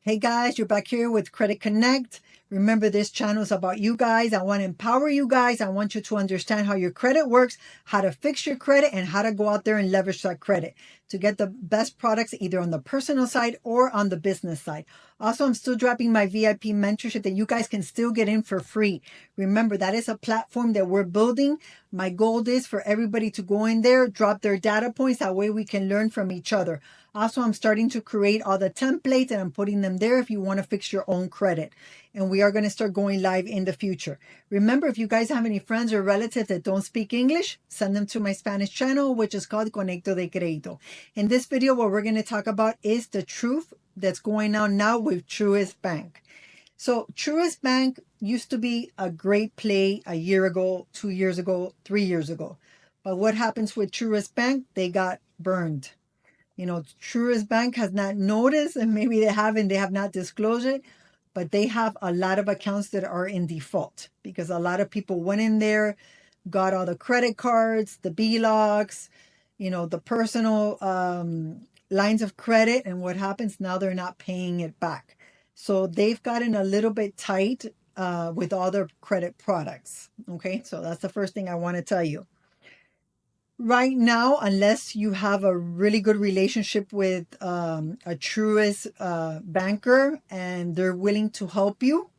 Hey guys, you're back here with Credit Connect. Remember, this channel is about you guys. I want to empower you guys. I want you to understand how your credit works, how to fix your credit, and how to go out there and leverage that credit to get the best products either on the personal side or on the business side. Also, I'm still dropping my VIP mentorship that you guys can still get in for free. Remember, that is a platform that we're building. My goal is for everybody to go in there, drop their data points. That way we can learn from each other. Also, I'm starting to create all the templates and I'm putting them there if you want to fix your own credit. And we are going to start going live in the future. Remember, if you guys have any friends or relatives that don't speak English, send them to my Spanish channel, which is called Conecto de Crédito. In this video, what we're going to talk about is the truth that's going on now with Truist Bank. So Truist Bank used to be a great play a year ago, 2 years ago, 3 years ago. But what happens with Truist Bank? They got burned. Truist Bank has not noticed, and maybe they have not disclosed it, but they have a lot of accounts that are in default because a lot of people went in there, got all the credit cards, the B-logs, the personal lines of credit, and what happens now, they're not paying it back. So they've gotten a little bit tight with all their credit products. Okay, so that's the first thing I want to tell you. Right now, unless you have a really good relationship with a Truist banker and they're willing to help you,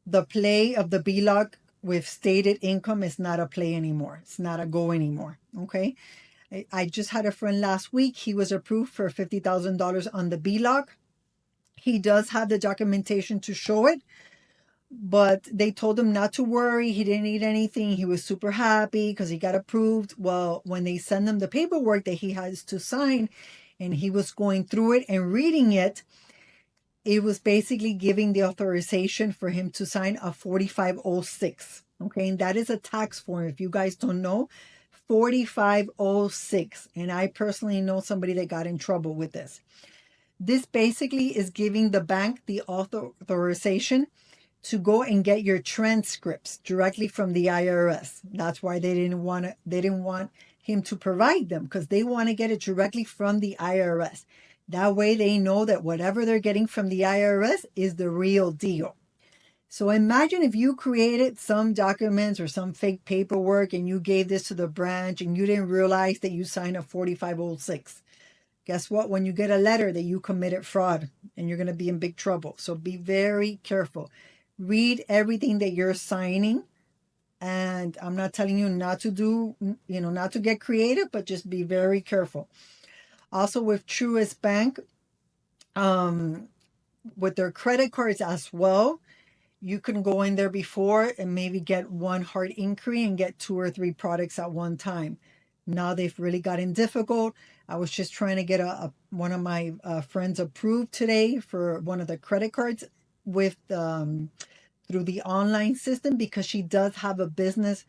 the play of the B-log with stated income is not a play anymore. It's not a go anymore. Okay. I just had a friend last week. He was approved for $50,000 on the B-log. He does have the documentation to show it, but they told him not to worry. He didn't need anything. He was super happy because he got approved. Well, when they send him the paperwork that he has to sign, and he was going through it and reading it, it was basically giving the authorization for him to sign a 4506. Okay, and that is a tax form. If you guys don't know, 4506. And I personally know somebody that got in trouble with this. This basically is giving the bank the authorization to go and get your transcripts directly from the IRS. That's why they didn't want him to provide them, because they want to get it directly from the IRS. That way they know that whatever they're getting from the IRS is the real deal. So imagine if you created some documents or some fake paperwork and you gave this to the branch and you didn't realize that you signed a 4506. Guess what? When you get a letter that you committed fraud, and you're going to be in big trouble. So be very careful. Read everything that you're signing. And I'm not telling you not to do, not to get creative, but just be very careful. Also with Truist Bank, with their credit cards as well, you can go in there before and maybe get one hard inquiry and get 2 or 3 products at one time. Now they've really gotten difficult. I was just trying to get one of my friends approved today for one of the credit cards with through the online system, because she does have a business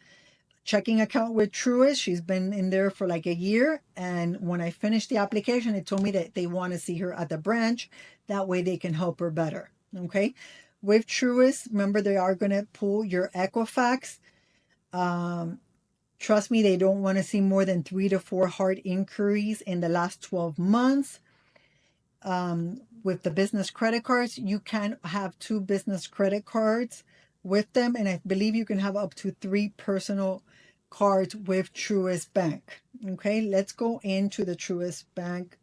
checking account with Truist. She's been in there for like a year. And when I finished the application, it told me that they want to see her at the branch. That way they can help her better. Okay. With Truist, remember, they are going to pull your Equifax. Trust me, they don't want to see more than 3 to 4 hard inquiries in the last 12 months. With the business credit cards, you can have 2 business credit cards with them. And I believe you can have up to 3 personal cards with Truist Bank. Okay, let's go into the Truist Bank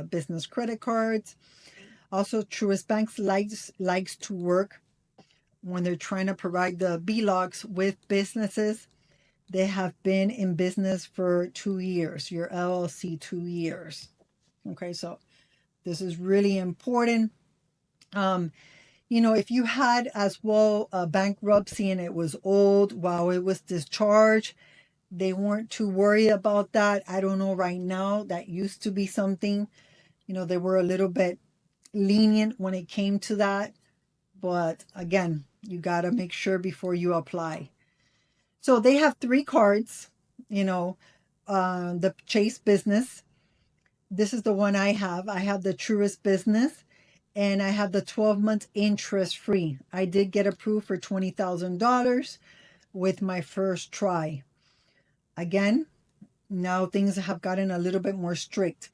business credit cards. Also, Truist Bank likes to work when they're trying to provide the B-logs with businesses. They have been in business for 2 years, your LLC 2 years. Okay, so this is really important. If you had as well a bankruptcy and it was old while it was discharged, they weren't too worried about that. I don't know right now. That used to be something, they were a little bit lenient when it came to that. But again, you got to make sure before you apply. So they have 3 cards, the Chase Business. This is the one I have. I have the Truist Business, and I have the 12-month interest free. I did get approved for $20,000 with my first try. Again, now things have gotten a little bit more strict.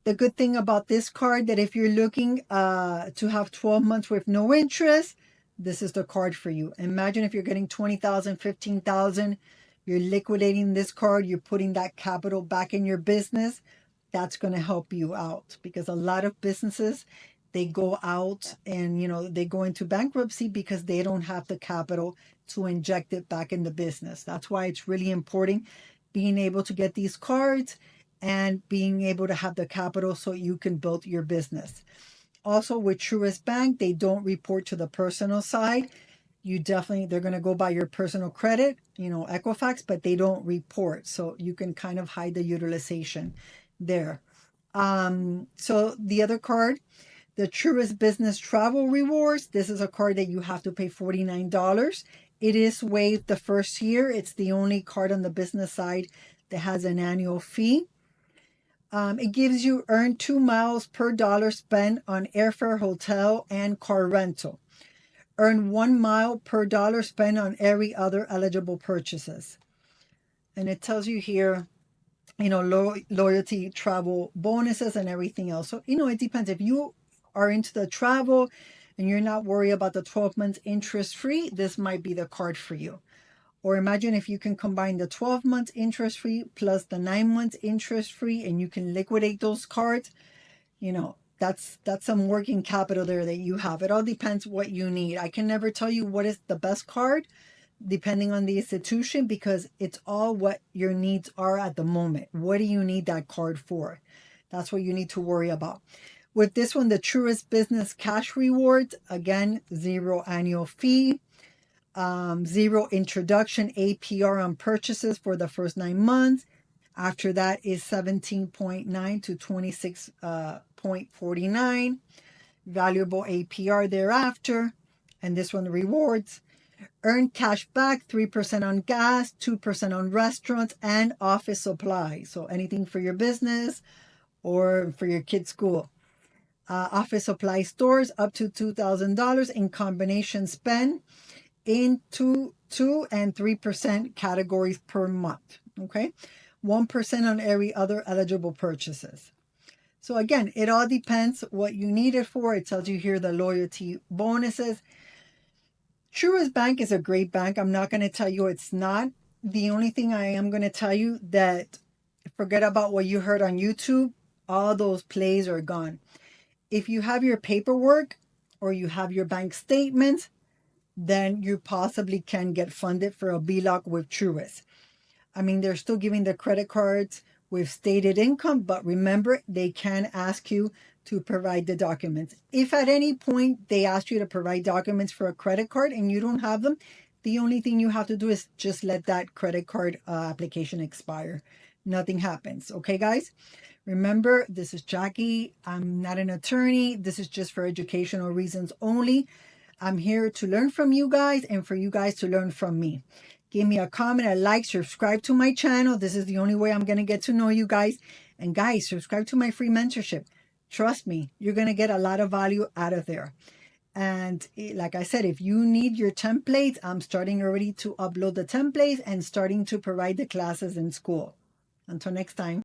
The good thing about this card that if you're looking to have 12 months with no interest, this is the card for you. Imagine if you're getting 20,000, 15,000, you're liquidating this card, you're putting that capital back in your business. That's going to help you out because a lot of businesses, they go out and, they go into bankruptcy because they don't have the capital to inject it back in the business. That's why it's really important being able to get these cards and being able to have the capital so you can build your business. Also with Truist Bank, they don't report to the personal side. They're going to go by your personal credit, Equifax, but they don't report. So you can kind of hide the utilization there. So the other card, the Truist Business Travel Rewards, this is a card that you have to pay $49. It is waived the first year. It's the only card on the business side that has an annual fee. It gives you earn 2 miles per dollar spent on airfare, hotel, and car rental. Earn 1 mile per dollar spent on every other eligible purchases. And it tells you here, loyalty, travel bonuses, and everything else. So, it depends. If you are into the travel and you're not worried about the 12 months interest free, this might be the card for you. Or imagine if you can combine the 12 months interest free plus the 9 months interest free and you can liquidate those cards, that's some working capital there that you have. It all depends what you need. I can never tell you what is the best card depending on the institution because it's all what your needs are at the moment. What do you need that card for? That's what you need to worry about. With this one, the Truist Business Cash Rewards, again, 0 annual fee. 0 introduction APR on purchases for the first 9 months. After that is 17.9 to 26.49. Valuable APR thereafter. And this one, the rewards. Earn cash back, 3% on gas, 2% on restaurants and office supplies. So anything for your business or for your kids' school. Office supply stores up to $2,000 in combination spend in 2 and 3% categories per month. Okay, 1% on every other eligible purchases. So again, it all depends what you need it for. It tells you here the loyalty bonuses. Truist Bank is a great bank. I'm not going to tell you it's not. The only thing I am going to tell you that forget about what you heard on YouTube. All those plays are gone. If you have your paperwork or you have your bank statements, then you possibly can get funded for a BLOC with Truist. I mean, they're still giving the credit cards with stated income, but remember, they can ask you to provide the documents. If at any point they ask you to provide documents for a credit card and you don't have them, the only thing you have to do is just let that credit card application expire. Nothing happens. Okay, guys? Remember, this is Jackie. I'm not an attorney. This is just for educational reasons only. I'm here to learn from you guys and for you guys to learn from me. Give me a comment, a like, subscribe to my channel. This is the only way I'm going to get to know you guys. And guys, subscribe to my free mentorship. Trust me, you're going to get a lot of value out of there. And like I said, if you need your templates, I'm starting already to upload the templates and starting to provide the classes in school. Until next time.